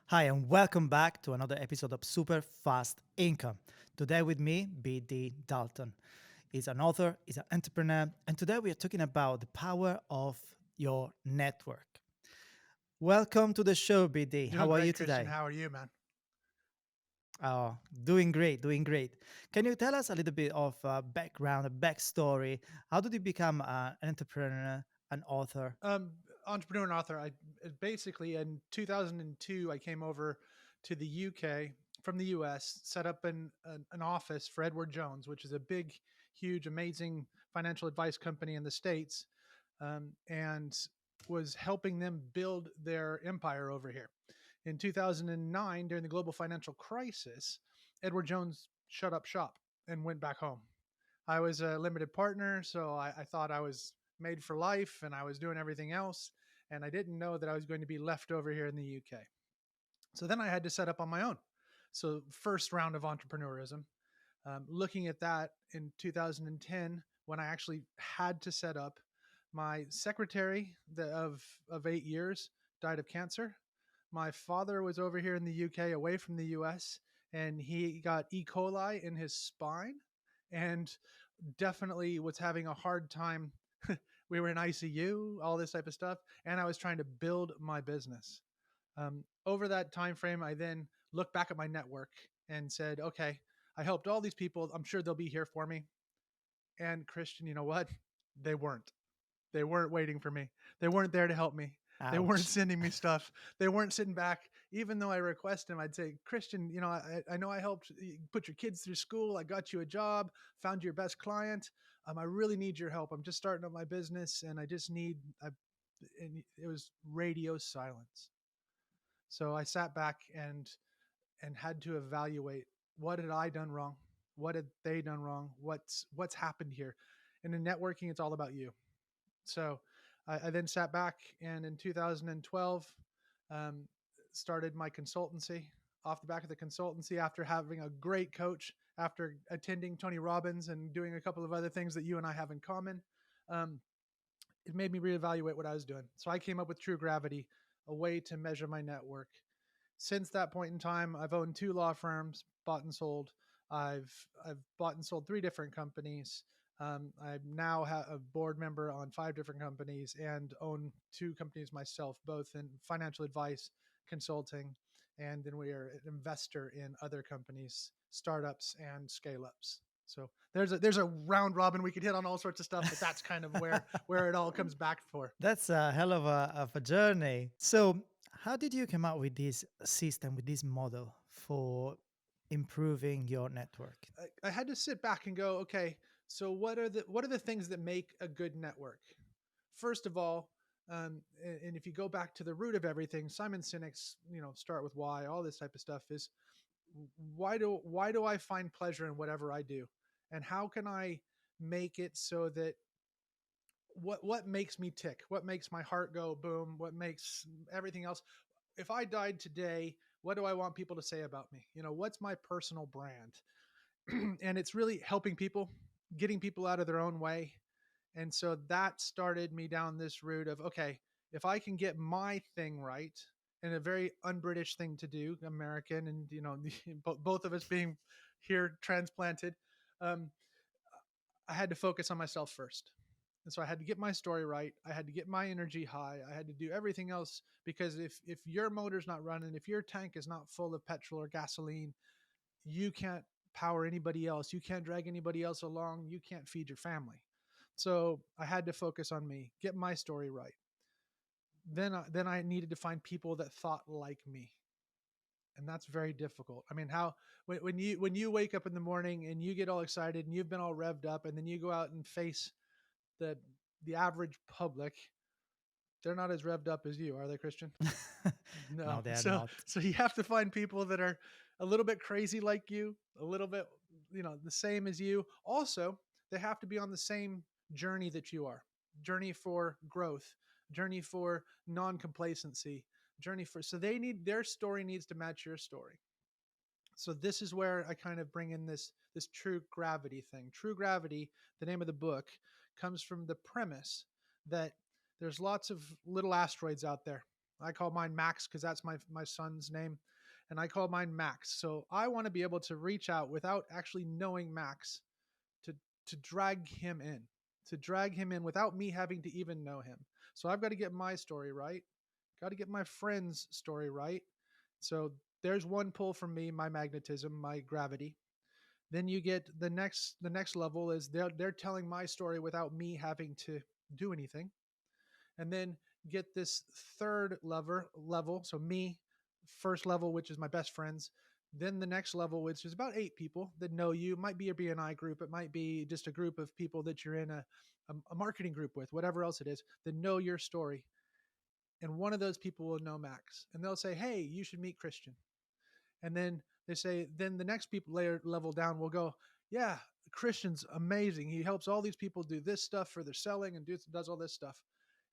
Hi, and welcome back to another episode of Super Fast Income. Today with me, B.D Dalton. He's an author, he's an entrepreneur, and today we are talking about the power of your network. Welcome to the show, BD. Doing How are you great, Christian. today? How are you, man? Oh, doing great, doing great. Can you tell us a little bit of background, a backstory? How did you become an entrepreneur, an author? Um, Entrepreneur and author. I basically in 2002 I came over to the UK from the US, set up an office for Edward Jones, which is a big, huge, amazing financial advice company in the States, and was helping them build their empire over here. In 2009, during the global financial crisis, Edward Jones shut up shop and went back home. I was a limited partner, so I thought I was made for life and I was doing everything else. And I didn't know that I was going to be left over here in the UK. So then I had to set up on my own. So, first round of entrepreneurism, looking at that in 2010, when I actually had to set up, my secretary of 8 years died of cancer. My father was over here in the UK, away from the US, and he got E. coli in his spine and definitely was having a hard time. We were in ICU, all this type of stuff, and I was trying to build my business. Over that time frame, I then looked back at my network and said, "Okay, I helped all these people. I'm sure they'll be here for me." And Christian, you know what? They weren't. They weren't waiting for me. They weren't there to help me. They weren't Ouch. sending me stuff. They weren't sitting back. Even though I request them, I'd say, Christian, I know I helped put your kids through school. I got you a job, found your best client. I really need your help. I'm just starting up my business and I just need, and it was radio silence. So I sat back and had to evaluate, what had I done wrong? What had they done wrong? What's happened here? And in networking, it's all about you. So I then sat back and in 2012 um, started my consultancy. Off the back of the consultancy, after having a great coach, after attending Tony Robbins and doing a couple of other things that you and I have in common, um, it made me reevaluate what I was doing. So I came up with True Gravity, a way to measure my network. Since that point in time, I've owned two law firms, bought and sold. I've I've bought and sold three different companies. I now have a board member on five different companies and own two companies myself, both in financial advice, consulting, and then we are an investor in other companies, startups, and scale ups. So there's a round robin we could hit on all sorts of stuff, but that's kind of where it all comes back for. That's a hell of a journey. So, how did you come up with this system, with this model for improving your network? I had to sit back and go, okay, so what are the things that make a good network? First of all, and if you go back to the root of everything, Simon Sinek's, start with why, all this type of stuff is, why do I find pleasure in whatever I do, and how can I make it so that what makes me tick, what makes my heart go boom, what makes everything else. If I died today, what do I want people to say about me? What's my personal brand? And it's really helping people, getting people out of their own way. And so that started me down this route of, okay, if I can get my thing right, and a very un-British thing to do, American, and both of us being here transplanted, um, I had to focus on myself first. And so I had to get my story right. I had to get my energy high. I had to do everything else, because if your motor's not running, if your tank is not full of petrol or gasoline, you can't power anybody else. You can't drag anybody else along. You can't feed your family. So I had to focus on me, get my story right. Then I needed to find people that thought like me, and that's very difficult. I mean, how when you wake up in the morning and you get all excited and you've been all revved up, and then you go out and face the the average public, they're not as revved up as you, are they, Christian? No, No. they are So not. so you have to find people that are a little bit crazy like you, a little bit, the same as you. Also, they have to be on the same journey that you are. Journey for growth, journey for non-complacency, journey for, so their story needs to match your story. So this is where I kind of bring in this true gravity thing. True gravity, the name of the book, comes from the premise that there's lots of little asteroids out there. I call mine Max because that's my son's name, and I call mine Max. So I want to be able to reach out without actually knowing Max to to drag him in, to drag him in without me having to even know him. So I've got to get my story right. Got to get my friend's story right. So there's one pull from me, my magnetism, my gravity. Then you get the next level is they're telling my story without me having to do anything. And then get this third level, so me, first level, which is my best friends. Then the next level, which is about 8 people that know you. It might be a BNI group, it might be just a group of people that you're in a marketing group with, whatever else it is, that know your story. And one of those people will know Max, and they'll say, hey, you should meet Christian. And then they say, then the next people layer level down will go, yeah, Christian's amazing. He helps all these people do this stuff for their selling and does all this stuff.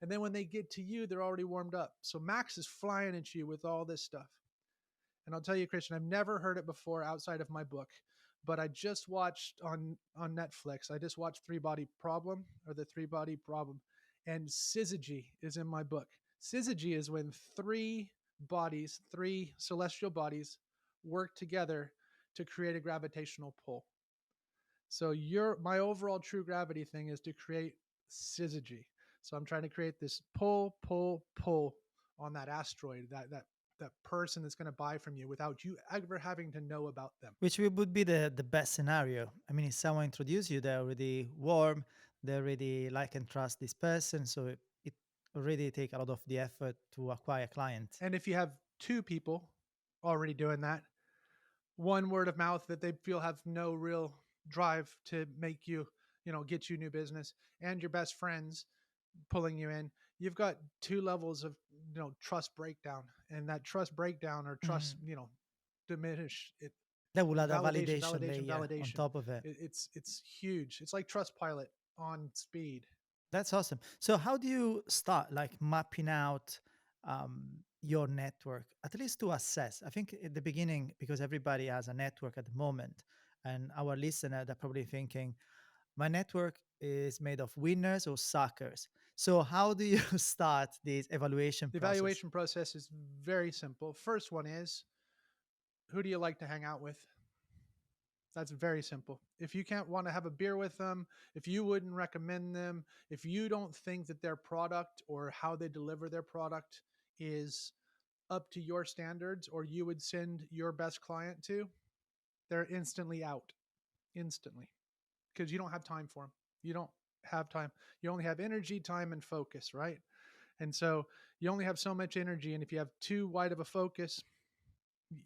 And then when they get to you, they're already warmed up. So Max is flying at you with all this stuff. And I'll tell you, Christian, I've never heard it before outside of my book, but I just watched on Netflix. I just watched Three Body Problem, or the Three Body Problem, and syzygy is in my book. Syzygy is when three celestial bodies, work together to create a gravitational pull. So my overall true gravity thing is to create syzygy. So I'm trying to create this pull on that asteroid, that person that's going to buy from you without you ever having to know about them. Which would be the best scenario. I mean, if someone introduces you, they're already warm, they already like and trust this person, so it already take a lot of the effort to acquire a client. And if you have 2 people already doing that, one word of mouth that they feel have no real drive to make you, get you new business, and your best friends pulling you in, you've got 2 levels of, trust breakdown. And that trust breakdown, or trust, Mhm. diminish it. That will add a Validation, validation validation, layer on validation. top of it. It's huge. It's like Trustpilot on speed. That's awesome. So how do you start like mapping out your network, at least to assess? I think at the beginning, because everybody has a network at the moment, and our listener, they're probably thinking, my network is made of winners or suckers. So how do you start this evaluation The process? evaluation process is very simple. First one is, who do you like to hang out with? That's very simple. If you can't want to have a beer with them, if you wouldn't recommend them, if you don't think that their product or how they deliver their product is up to your standards, or you would send your best client to, they're instantly out. Instantly. Because you don't have time for them. You don't have time. You only have energy, time, and focus, right? And so you only have so much energy. And if you have too wide of a focus,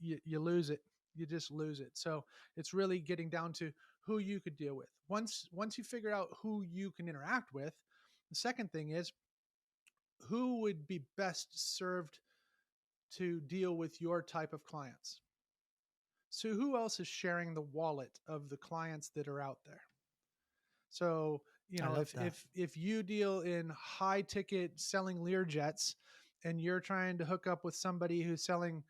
you lose it. You just lose it. So it's really getting down to who you could deal with. Once you figure out who you can interact with, the second thing is, who would be best served to deal with your type of clients. So who else is sharing the wallet of the clients that are out there? So, I love if that. you deal in high ticket selling Learjets, and you're trying to hook up with somebody who's selling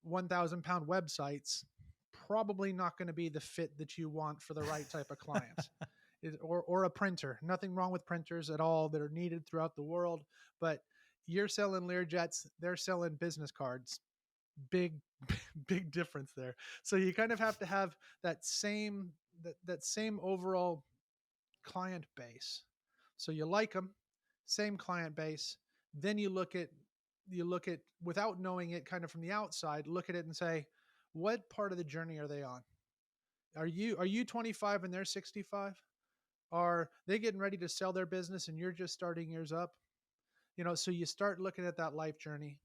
1,000-pound websites, probably not going to be the fit that you want for the right type of client. Or a printer. Nothing wrong with printers at all that are needed throughout the world, but you're selling Learjets, they're selling business cards. Big big difference there. So you kind of have to have that same overall client base. So you like them, same client base. Then you look at without knowing it, kind of from the outside, look at it and say, what part of the journey are they on? Are you 25 and they're 65? Are they getting ready to sell their business and you're just starting yours up? So you start looking at that life journey,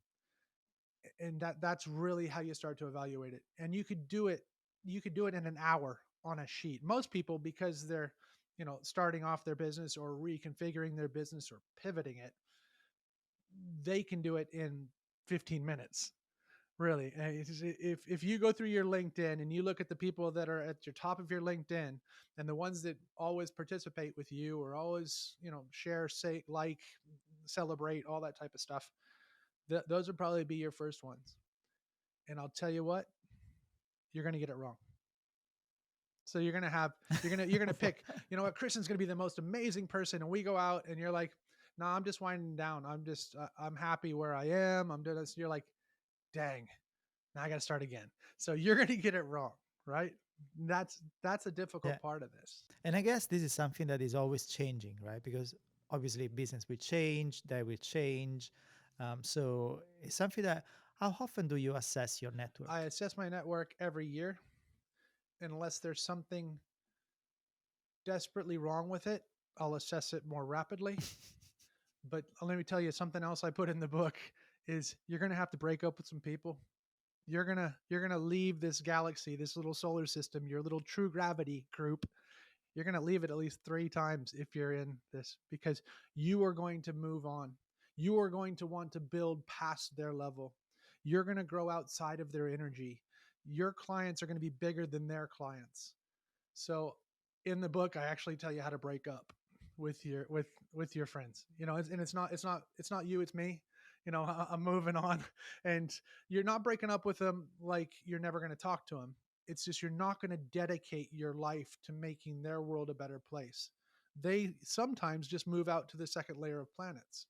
and that's really how you start to evaluate it. And you could do it in an hour on a sheet. Most people, because they're starting off their business or reconfiguring their business or pivoting it, they can do it in 15 minutes. Really. If you go through your LinkedIn and you look at the people that are at your top of your LinkedIn, and the ones that always participate with you, or always share, say, like, celebrate, all that type of stuff, those would probably be your first ones. And I'll tell you what, you're going to get it wrong. So you're going to pick, what, Kristen's going to be the most amazing person. And we go out and you're like, No, I'm just winding down. I'm happy where I am. I'm doing this. You're like, dang, now I got to start again. So you're going to get it wrong, right? That's a Yeah. difficult part of this. And I guess this is something that is always changing, right? Because obviously business will change, they will change. So it's something that, how often do you assess your I network? assess my network every year, unless there's something desperately wrong with it. I'll assess it more rapidly. But let me tell you something else I put in the book is you're going to have to break up with some people. You're going to leave this galaxy, this little solar system, your little true gravity group. You're going to leave it at least 3 times if you're in this, because you are going to move on. You are going to want to build past their level. You're going to grow outside of their energy. Your clients are going to be bigger than their clients. So in the book, I actually tell you how to break up with your friends. And it's not you, it's me. I'm moving on, and you're not breaking up with them like you're never going to talk to them. It's just you're not going to dedicate your life to making their world a better place. They sometimes just move out to the second layer of planets,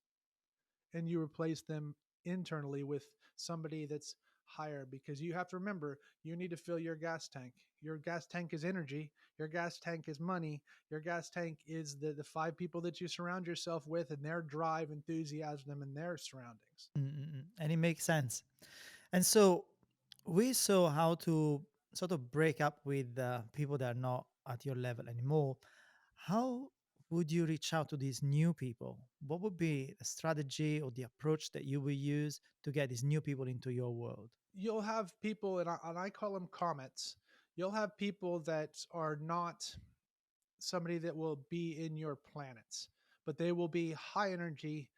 and you replace them internally with somebody that's higher, because you have to remember you need to fill your gas tank. Your gas tank is energy, your gas tank is money, your gas tank is the 5 people that you surround yourself with and their drive, enthusiasm, and their surroundings. Mm-mm-mm. And it makes sense. And so we saw how to sort of break up with people that are not at your level anymore. How would you reach out to these new people? What would be the strategy or the approach that you will use to get these new people into your world? You'll have people, and I call them comets. You'll have people that are not somebody that will be in your planets, but they will be high energy.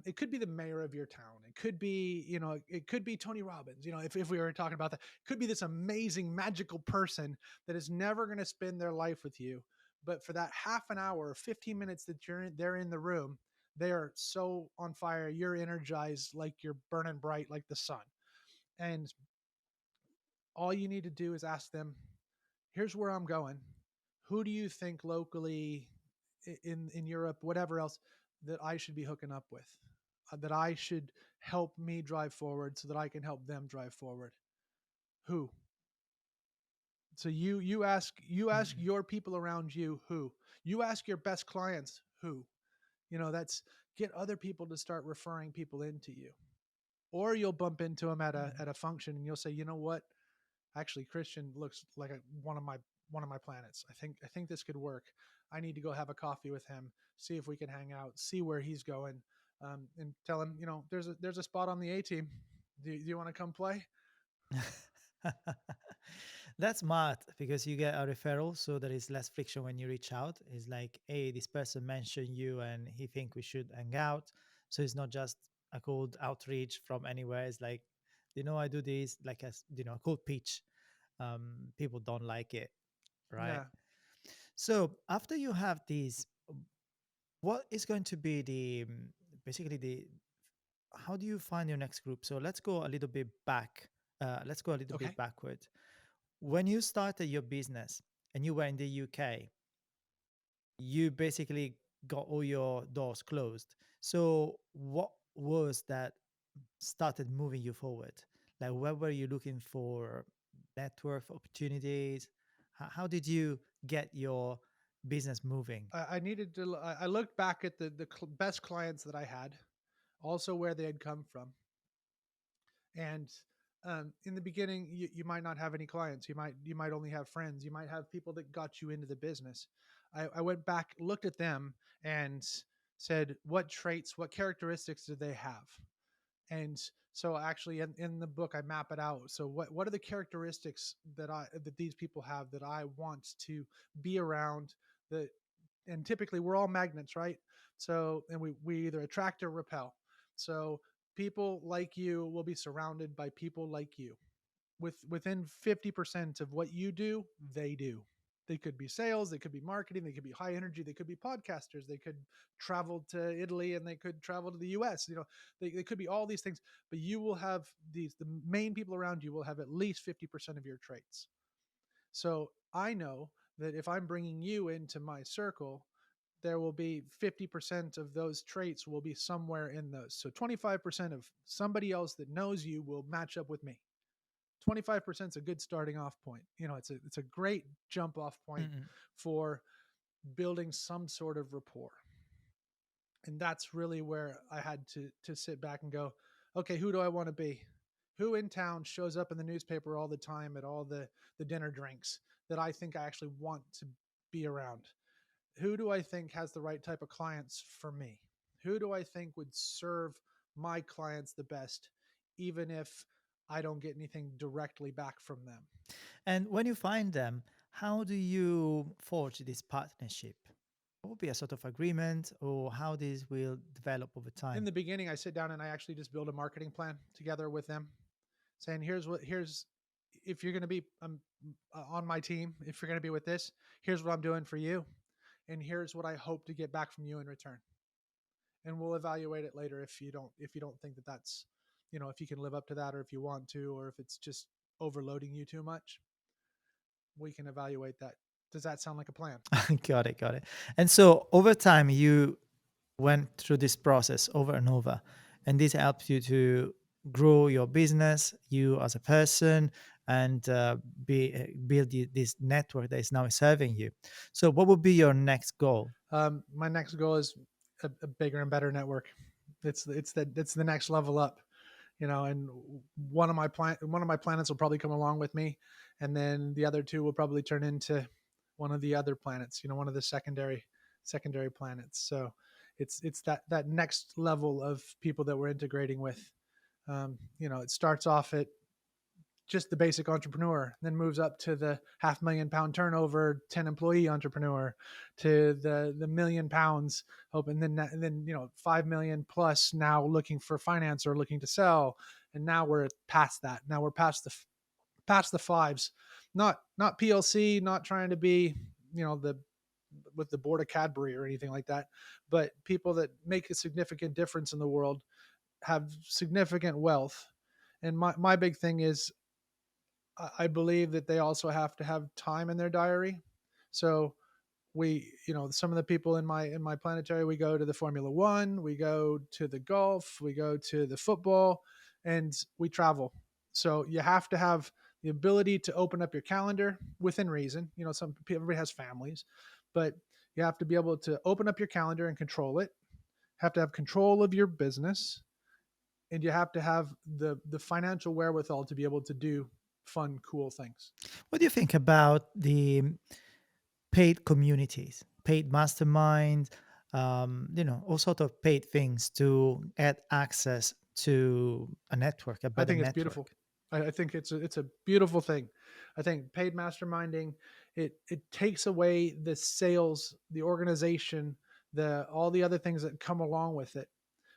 It could be the mayor of your town. It could be, it could be Tony Robbins. If we were talking about that, it could be this amazing magical person that is never going to spend their life with you. But for that half an hour, 15 minutes that they're in the room, they are so on fire. You're energized, like you're burning bright like the sun. And all you need to do is ask them, here's where I'm going. Who do you think locally in Europe, whatever else, that I should be hooking up with, that I should help me drive forward so that I can help them drive forward? Who? So you ask Mm-mm. your people around you who. You ask your best clients who. That's get other people to start referring people into you. Or you'll bump into them at a Mm. at a function and you'll say, you know what? Actually, Christian looks like one of my planets. I think this could work. I need to go have a coffee with him, see if we can hang out, see where he's going, and tell him, there's a spot on the A team. Do you want to come play? That's smart because you get a referral, so there is less friction when you reach out. It's like, hey, this person mentioned you and he think we should hang out. So it's not just a cold outreach from anywhere. It's like, I do this like a cold pitch. People don't like it, right? Yeah. So after you have these, what is going to be basically the how do you find your next group? So let's go a little bit back. Let's go a little bit Okay. backward. When you started your business and you were in the UK, you basically got all your doors closed. So what was that started moving you forward? Like where were you looking for network opportunities? How did you get your business moving? I needed to. I looked back at the best clients that I had, also where they had come from. And in the beginning, you might not have any clients. You might only have friends. You might have people that got you into the business. I went back, looked at them, and said, what traits, what characteristics do they have? And so actually in the book I map it out. So what are the characteristics that these people have that I want to be around? That And typically we're all magnets, right? So and we either attract or repel. So people like you will be surrounded by people like you. Within 50% of what you do, they do. They could be sales, they could be marketing, they could be high energy, they could be podcasters, they could travel to Italy, and they could travel to the US. They could be all these things, but you will have the main people around you will have at least 50% of your traits. So I know that if I'm bringing you into my circle, there will be 50% of those traits will be somewhere in those. So 25% of somebody else that knows you will match up with me. 25% is a good starting off point. It's a great jump off point Mm-mm. for building some sort of rapport. And that's really where I had to sit back and go, okay, who do I want to be? Who in town shows up in the newspaper all the time at all the dinner drinks that I think I actually want to be around? Who do I think has the right type of clients for me? Who do I think would serve my clients the best, even if I don't get anything directly back from them? And when you find them, how do you forge this partnership? What would be a sort of agreement, or how this will develop over In time? the beginning, I sit down and I actually just build a marketing plan together with them, saying, here's if you're going to be on my team, if you're going to be with this, here's what I'm doing for you, and here's what I hope to get back from you in return. And we'll evaluate it later if you don't think that that's, if you can live up to that, or if you want to, or if it's just overloading you too much. We can evaluate that. Does that sound like a plan? Got it, got it. And so over time, you went through this process over and over, and this helped you to grow your business, you as a person, and build this network that is now serving you. So, what would be your next goal? My next goal is a bigger and better network. It's the next level up, and one of my planets will probably come along with me, and then the other two will probably turn into one of the other planets, one of the secondary planets. So it's that next level of people that we're integrating with. It starts off at just the basic entrepreneur, then moves up to the £500,000 turnover 10 employee entrepreneur, to the £1,000,000 hope, and then 5 million plus now looking for finance or looking to sell. And now we're past that. Now we're past the fives, not PLC, not trying to be the with the board of Cadbury or anything like that, but people that make a significant difference in the world, have significant wealth. And my big thing is, I believe that they also have to have time in their diary. So some of the people in my planetary, we go to the Formula One, we go to the golf, we go to the football, and we travel. So you have to have the ability to open up your calendar within reason. Everybody has families, but you have to be able to open up your calendar and control it. Have to have control of your business, and you have to have the financial wherewithal to be able to do fun, cool things. What do you think about the paid communities, paid masterminds, all sort of paid things to get access to a network, a I better think it's beautiful. network? I think it's a beautiful thing. I think paid masterminding, it takes away the sales, the organization, the all the other things that come along with it.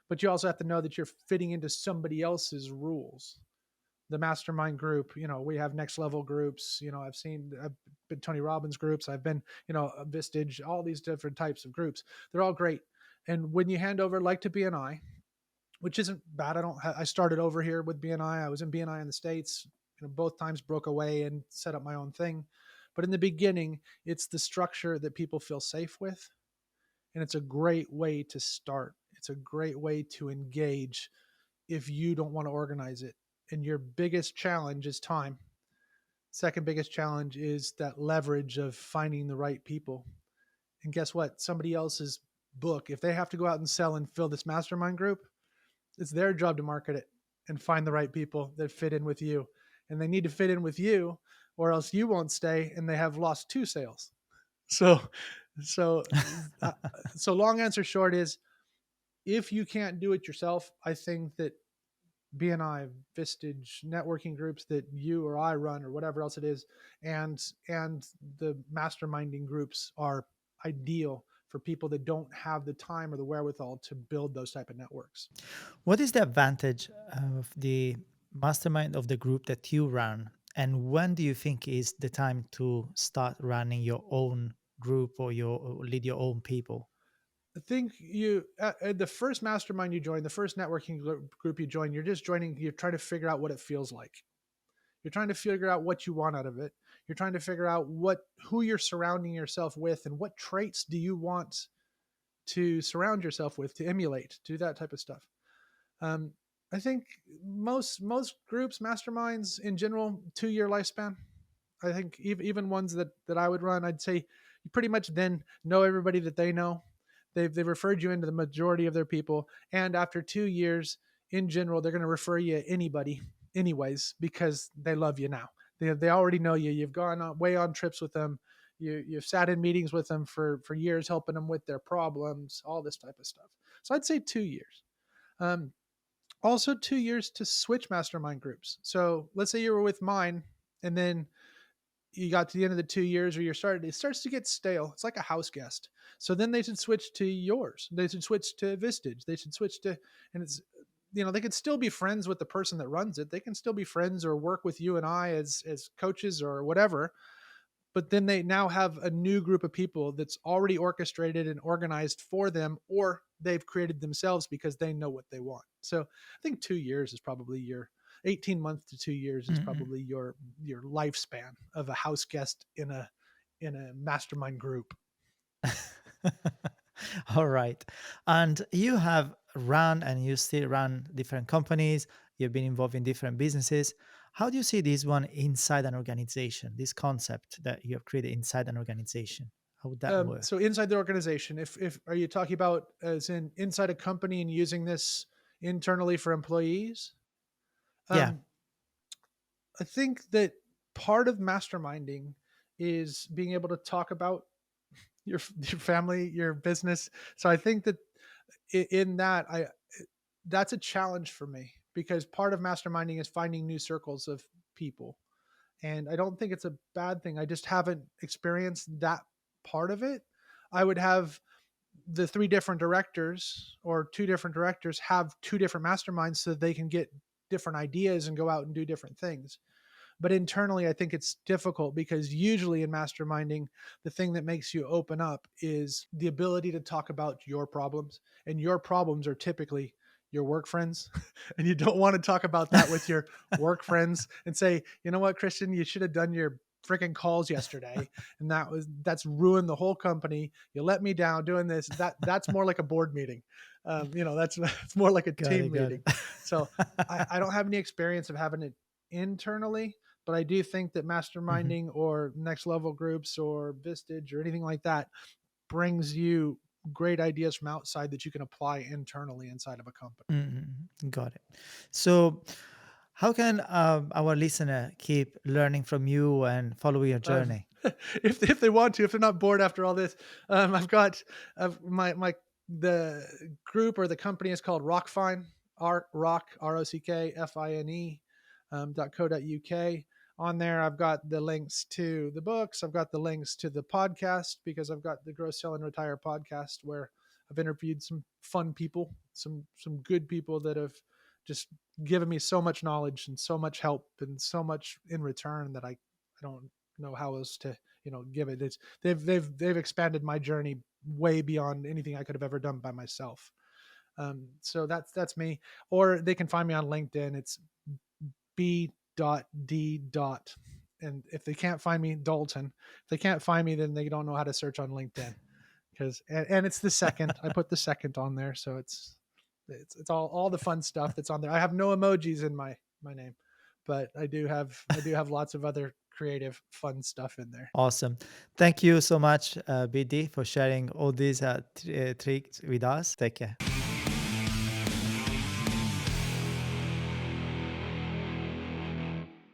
But you also have to know that you're fitting into somebody else's rules. The mastermind group, we have next level groups. I've been Tony Robbins groups. I've been, Vistage, all these different types of groups. They're all great. And when you hand over, like to BNI, which isn't bad. I started over here with BNI. I was in BNI in the States, both times broke away and set up my own thing. But in the beginning, it's the structure that people feel safe with. And it's a great way to start. It's a great way to engage if you don't want to organize it. And your biggest challenge is time. Second biggest challenge is that leverage of finding the right people. And guess what? Somebody else's book, if they have to go out and sell and fill this mastermind group, it's their job to market it and find the right people that fit in with you. And they need to fit in with you, or else you won't stay and they have lost 2 sales. So, so, uh, so long answer short is, if you can't do it yourself, I think that BNI, Vistage, networking groups that you or I run or whatever else it is, and the masterminding groups are ideal for people that don't have the time or the wherewithal to build those type of networks. What is the advantage of the mastermind of the group that you run? And when do you think is the time to start running your own group, or lead your own people? I think the first mastermind you join, the first networking group you join, you're just joining, you're trying to figure out what it feels like. You're trying to figure out what you want out of it. You're trying to figure out who you're surrounding yourself with, and what traits do you want to surround yourself with, to emulate, do that type of stuff. Um, I think most groups, masterminds in general, 2 year lifespan. I think even ones that I would run, I'd say you pretty much then know everybody that they know. They've referred you into the majority of their people, and after 2 years, in general, they're going to refer you anybody anyways because they love you now. They already know you. You've gone way on trips with them. You've sat in meetings with them for years, helping them with their problems, all this type of stuff. So I'd say 2 years. Um, Also 2 years to switch mastermind groups. So let's say you were with mine, and then you got to the end of the 2 years, or you're starting, it starts to get stale. It's like a house guest. So then they should switch to yours. They should switch to Vistage. They should switch to, and it's, they could still be friends with the person that runs it. They can still be friends or work with you and I as coaches or whatever, but then they now have a new group of people that's already orchestrated and organized for them, or they've created themselves because they know what they want. So I think 2 years is probably your 18 months to 2 years is Mm-mm. probably your lifespan of a house guest in a mastermind group. All right. And you have run and you still run different companies. You've been involved in different businesses. How do you see this one inside an organization, this concept that you have created inside an organization? How would that work? So inside the organization, if are you talking about as in inside a company and using this internally for employees? Yeah. Um, I think that part of masterminding is being able to talk about your family, your business. So I think that in that that's a challenge for me because part of masterminding is finding new circles of people. And I don't think it's a bad thing. I just haven't experienced that part of it. I would have the three different directors or two different directors have two different masterminds so that they can get different ideas and go out and do different things. But internally, I think it's difficult because usually in masterminding, the thing that makes you open up is the ability to talk about your problems. And your problems are typically your work friends. And you don't want to talk about that with your work friends and say, you know what, Christian, you should have done your freaking calls yesterday, and that's ruined the whole company. You let me down doing this. That's more like a board meeting. That's it's more like a Got team it. Got meeting. it. So I don't have any experience of having it internally, but I do think that Mhm. masterminding or next level groups or Vistage or anything like that brings you great ideas from outside that you can apply internally inside of a company. Mhm. Got it. So, how can our listener keep learning from you and follow your Um, journey? if they want to, if they're not bored after all this, I've got my the group or the company is called Rockfine, ROCKFINE, .co.uk. On there, I've got the links to the books. I've got the links to the podcast because I've got the Grow, Sell, and Retire podcast where I've interviewed some fun people, some good people that have just given me so much knowledge and so much help and so much in return that I don't know how else to give it. It's they've expanded my journey way beyond anything I could have ever done by myself. So that's me. Or they can find me on LinkedIn. It's B.D Dot. And if they can't find me, Dalton. If they can't find me, then they don't know how to search on LinkedIn because and it's the second. I put the second on there, so it's all the fun stuff that's on there. I have no emojis in my name, but I do have lots of other creative fun stuff in there. Awesome. Thank you so much, BD, for sharing all these tricks with us. Take care.